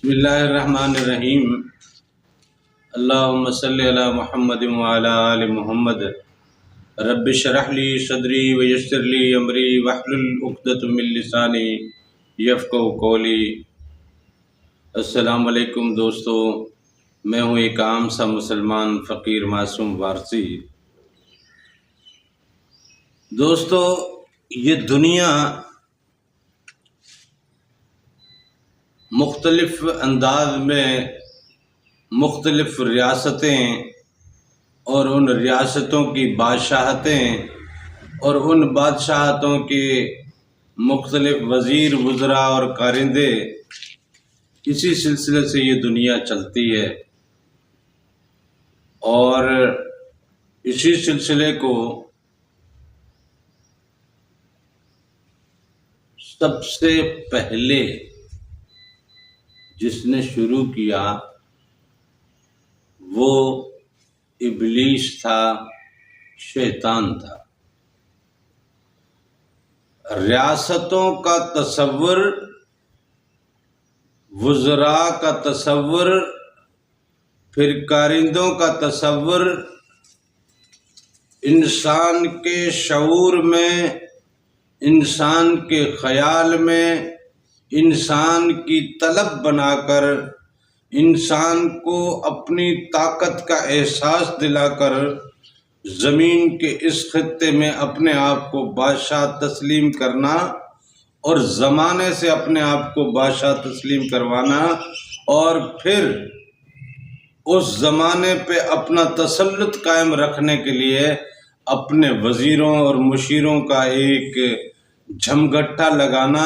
بسم اللہ الرحمن الرحیم۔ اللہم صلی علی محمد وعلی آل محمد۔ رب اشرح لی صدری ویسر لی امری واحلل عقدۃ من لسانی یفقہوا قولی۔ السلام علیکم دوستو، میں ہوں ایک عام سا مسلمان فقیر معصوم وارثی۔ دوستو، یہ دنیا مختلف انداز میں مختلف ریاستیں اور ان ریاستوں کی بادشاہتیں اور ان بادشاہتوں کے مختلف وزیر وزراء اور کارندے، اسی سلسلے سے یہ دنیا چلتی ہے، اور اسی سلسلے کو سب سے پہلے جس نے شروع کیا وہ ابلیس تھا، شیطان تھا۔ ریاستوں کا تصور، وزراء کا تصور، پھر کارندوں کا تصور انسان کے شعور میں، انسان کے خیال میں، انسان کی طلب بنا کر، انسان کو اپنی طاقت کا احساس دلا کر زمین کے اس خطے میں اپنے آپ کو بادشاہ تسلیم کرنا اور زمانے سے اپنے آپ کو بادشاہ تسلیم کروانا، اور پھر اس زمانے پہ اپنا تسلط قائم رکھنے کے لیے اپنے وزیروں اور مشیروں کا ایک جھمگٹا لگانا،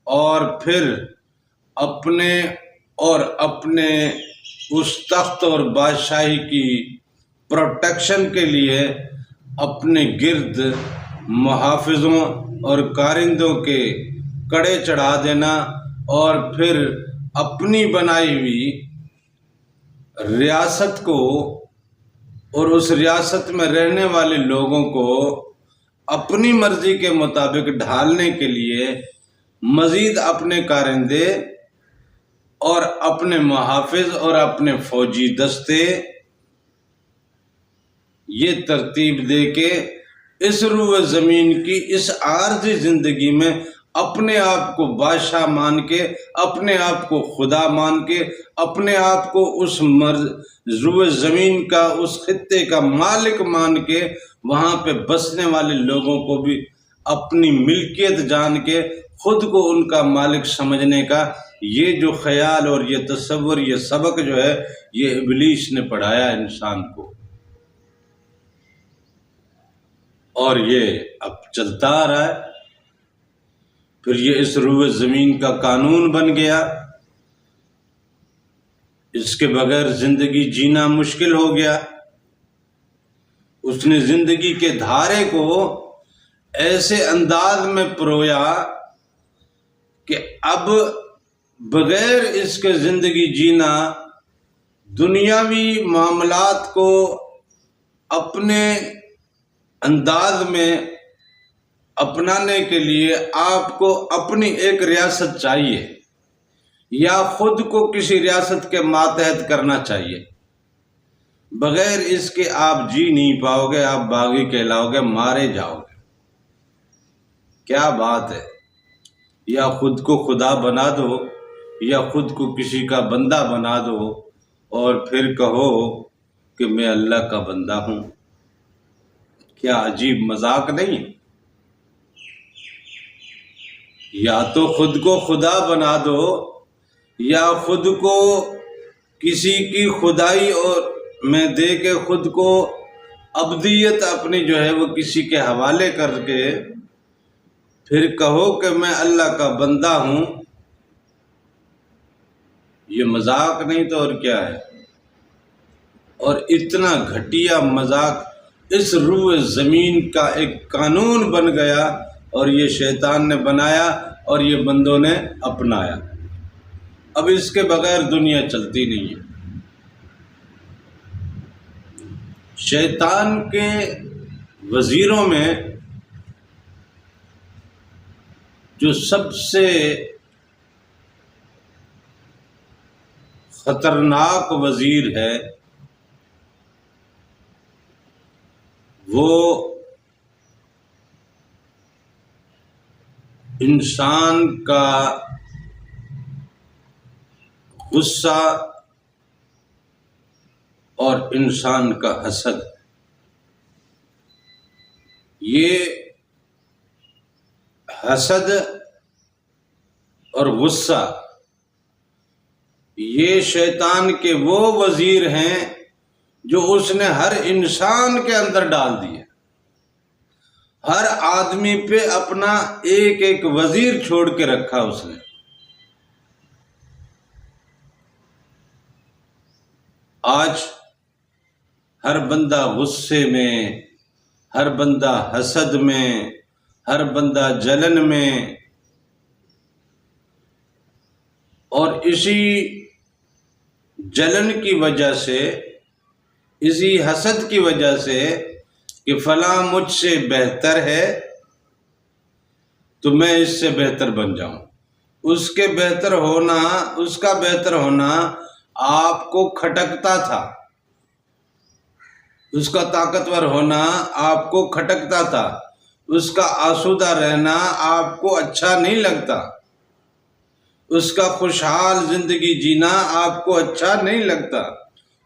اور پھر اپنے اس تخت اور بادشاہی کی پروٹیکشن کے لیے اپنے گرد محافظوں اور کارندوں کے کڑے چڑھا دینا، اور پھر اپنی بنائی ہوئی ریاست کو اور اس ریاست میں رہنے والے لوگوں کو اپنی مرضی کے مطابق ڈھالنے کے لیے مزید اپنے کارندے اور اپنے محافظ اور اپنے فوجی دستے یہ ترتیب دے کے اس روح زمین کی اس عارضی زندگی میں اپنے آپ کو بادشاہ مان کے، اپنے آپ کو خدا مان کے، اپنے آپ کو اس روح زمین کا، اس خطے کا مالک مان کے، وہاں پہ بسنے والے لوگوں کو بھی اپنی ملکیت جان کے خود کو ان کا مالک سمجھنے کا یہ جو خیال اور یہ تصور، یہ سبق جو ہے، یہ ابلیس نے پڑھایا انسان کو، اور یہ اب چلتا آ رہا ہے۔ پھر یہ اس روح زمین کا قانون بن گیا، اس کے بغیر زندگی جینا مشکل ہو گیا۔ اس نے زندگی کے دھارے کو ایسے انداز میں پرویا کہ اب بغیر اس کے زندگی جینا، دنیاوی معاملات کو اپنے انداز میں اپنانے کے لیے آپ کو اپنی ایک ریاست چاہیے، یا خود کو کسی ریاست کے ماتحت کرنا چاہیے۔ بغیر اس کے آپ جی نہیں پاؤ گے، آپ باغی کہلاؤ گے، مارے جاؤ گے۔ کیا بات ہے! یا خود کو خدا بنا دو، یا خود کو کسی کا بندہ بنا دو، اور پھر کہو کہ میں اللہ کا بندہ ہوں۔ کیا عجیب مذاق نہیں؟ یا تو خود کو خدا بنا دو، یا خود کو کسی کی خدائی اور میں دے کے خود کو ابدیت اپنی جو ہے وہ کسی کے حوالے کر کے پھر کہو کہ میں اللہ کا بندہ ہوں۔ یہ مذاق نہیں تو اور کیا ہے؟ اور اتنا گھٹیا مذاق اس روح زمین کا ایک قانون بن گیا، اور یہ شیطان نے بنایا اور یہ بندوں نے اپنایا۔ اب اس کے بغیر دنیا چلتی نہیں ہے۔ شیطان کے وزیروں میں جو سب سے خطرناک وزیر ہے وہ انسان کا غصہ اور انسان کا حسد۔ یہ حسد اور غصہ یہ شیطان کے وہ وزیر ہیں جو اس نے ہر انسان کے اندر ڈال دیے۔ ہر آدمی پہ اپنا ایک ایک وزیر چھوڑ کے رکھا اس نے۔ آج ہر بندہ غصے میں، ہر بندہ حسد میں، ہر بندہ جلن میں، اور اسی جلن کی وجہ سے، اسی حسد کی وجہ سے کہ فلاں مجھ سے بہتر ہے تو میں اس سے بہتر بن جاؤں، اس کے بہتر ہونا، اس کا بہتر ہونا آپ کو کھٹکتا تھا، اس کا طاقتور ہونا آپ کو کھٹکتا تھا، اس کا آسودہ رہنا آپ کو اچھا نہیں لگتا، اس کا خوشحال زندگی جینا آپ کو اچھا نہیں لگتا،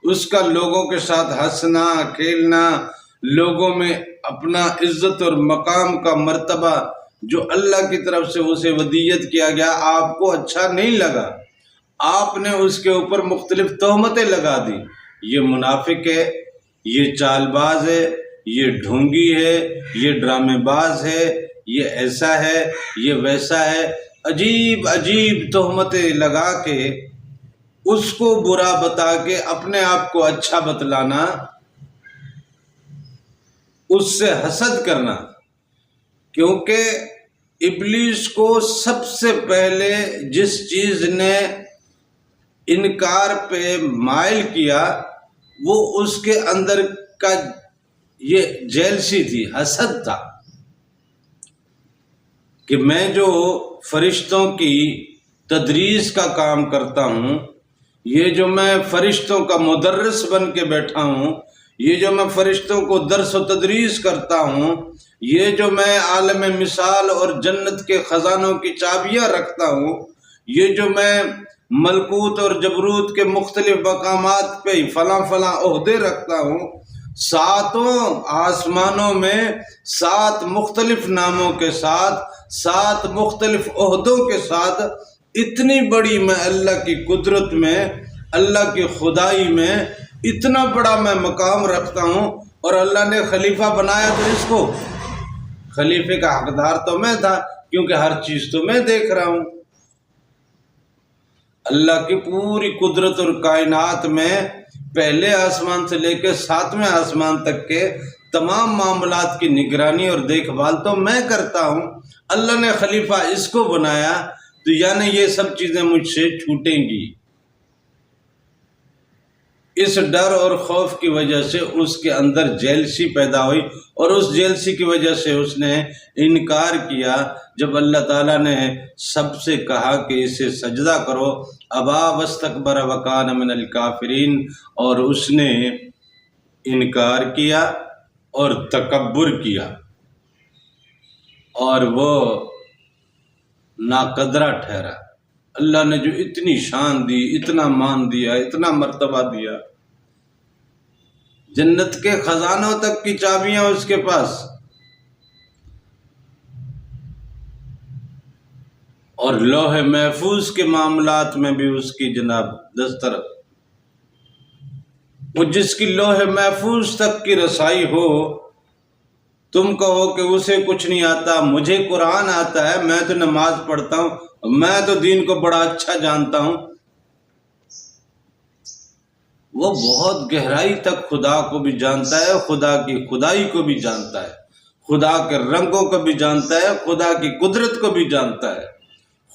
اس کا لوگوں کے ساتھ ہنسنا کھیلنا، لوگوں میں اپنا عزت اور مقام کا مرتبہ جو اللہ کی طرف سے اسے ودیت کیا گیا آپ کو اچھا نہیں لگا۔ آپ نے اس کے اوپر مختلف تہمتیں لگا دی، یہ منافق ہے، یہ چال باز ہے، یہ ڈھونگی ہے، یہ ڈرامے باز ہے، یہ ایسا ہے، یہ ویسا ہے، عجیب عجیب تہمتیں لگا کے اس کو برا بتا کے اپنے آپ کو اچھا بتلانا، اس سے حسد کرنا۔ کیونکہ ابلیس کو سب سے پہلے جس چیز نے انکار پہ مائل کیا وہ اس کے اندر کا یہ جیلسی تھی، حسد تھا کہ میں جو فرشتوں کی تدریس کا کام کرتا ہوں، یہ جو میں فرشتوں کا مدرس بن کے بیٹھا ہوں، یہ جو میں فرشتوں کو درس و تدریس کرتا ہوں، یہ جو میں عالم مثال اور جنت کے خزانوں کی چابیاں رکھتا ہوں، یہ جو میں ملکوت اور جبروت کے مختلف مقامات پہ فلاں فلاں عہدے رکھتا ہوں، ساتوں آسمانوں میں 7 مختلف ناموں کے ساتھ 7 مختلف عہدوں کے ساتھ اتنی بڑی میں اللہ کی قدرت میں، اللہ کی خدائی میں اتنا بڑا میں مقام رکھتا ہوں، اور اللہ نے خلیفہ بنایا تو اس کو خلیفے کا حقدار تو میں تھا، کیونکہ ہر چیز تو میں دیکھ رہا ہوں۔ اللہ کی پوری قدرت اور کائنات میں پہلے آسمان سے لے کے 7ویں آسمان تک کے تمام معاملات کی نگرانی اور دیکھ بھال تو میں کرتا ہوں۔ اللہ نے خلیفہ اس کو بنایا تو یعنی یہ سب چیزیں مجھ سے چھوٹیں گی۔ اس ڈر اور خوف کی وجہ سے اس کے اندر جیلسی پیدا ہوئی، اور اس جیلسی کی وجہ سے اس نے انکار کیا۔ جب اللہ تعالیٰ نے سب سے کہا کہ اسے سجدہ کرو، ابا واستکبر وکان من الکافرین، اور اس نے انکار کیا اور تکبر کیا، اور وہ ناقدرہ ٹھہرا۔ اللہ نے جو اتنی شان دی، اتنا مان دیا، اتنا مرتبہ دیا، جنت کے خزانوں تک کی چابیاں اس کے پاس، اور لوح محفوظ کے معاملات میں بھی اس کی جناب دسترس، وہ جس کی لوح محفوظ تک کی رسائی ہو، تم کہو کہ اسے کچھ نہیں آتا، مجھے قرآن آتا ہے، میں تو نماز پڑھتا ہوں، میں تو دین کو بڑا اچھا جانتا ہوں، وہ بہت گہرائی تک خدا کو بھی جانتا ہے، خدا کی خدائی کو بھی جانتا ہے، خدا کے رنگوں کو بھی جانتا ہے، خدا کی قدرت کو بھی جانتا ہے،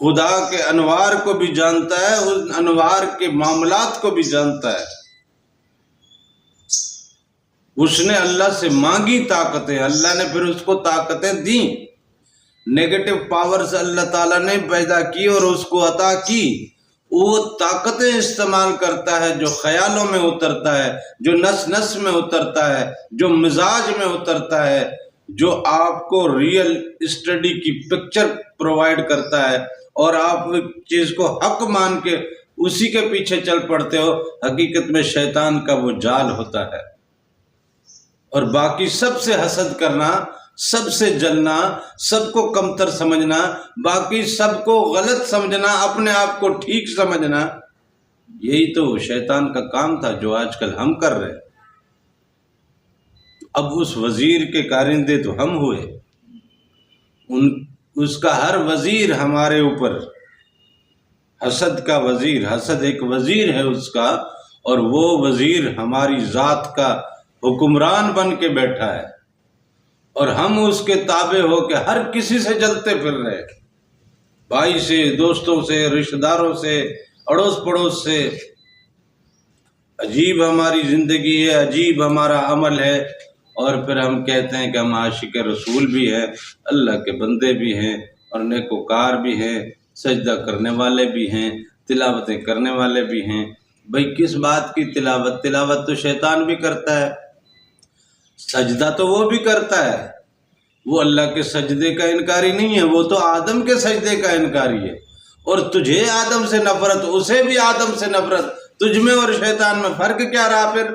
خدا کے انوار کو بھی جانتا ہے، ان انوار کے معاملات کو بھی جانتا ہے۔ اس نے اللہ سے مانگی طاقتیں، اللہ نے پھر اس کو طاقتیں دیں، نیگیٹو پاورز اللہ تعالیٰ نے پیدا کی اور اس کو عطا کی۔ وہ طاقتیں استعمال کرتا ہے جو خیالوں میں اترتا ہے، جو نس نس میں اترتا ہے، جو مزاج میں اترتا ہے، جو آپ کو ریئل اسٹڈی کی پکچر پرووائڈ کرتا ہے، اور آپ ایک چیز کو حق مان کے اسی کے پیچھے چل پڑتے ہو، حقیقت میں شیطان کا وہ جال ہوتا ہے۔ اور باقی سب سے حسد کرنا، سب سے جلنا، سب کو کمتر سمجھنا، باقی سب کو غلط سمجھنا، اپنے آپ کو ٹھیک سمجھنا، یہی تو شیطان کا کام تھا جو آج کل ہم کر رہے ہیں۔ اب اس وزیر کے کارندے تو ہم ہوئے، اس کا ہر وزیر ہمارے اوپر، حسد کا وزیر، حسد ایک وزیر ہے اس کا، اور وہ وزیر ہماری ذات کا حکمران بن کے بیٹھا ہے، اور ہم اس کے تابع ہو کے ہر کسی سے جلتے پھر رہے، بھائی سے، دوستوں سے، رشتہ داروں سے، اڑوس پڑوس سے۔ عجیب ہماری زندگی ہے، عجیب ہمارا عمل ہے، اور پھر ہم کہتے ہیں کہ ہم عاشق رسول بھی ہیں، اللہ کے بندے بھی ہیں، اور نیکوکار بھی ہیں، سجدہ کرنے والے بھی ہیں، تلاوتیں کرنے والے بھی ہیں۔ بھئی کس بات کی تلاوت؟ تلاوت تو شیطان بھی کرتا ہے، سجدہ تو وہ بھی کرتا ہے، وہ اللہ کے سجدے کا انکاری نہیں ہے، وہ تو آدم کے سجدے کا انکاری ہے، اور تجھے آدم سے نفرت، اسے بھی آدم سے نفرت، تجھ میں اور شیطان میں فرق کیا رہا پھر؟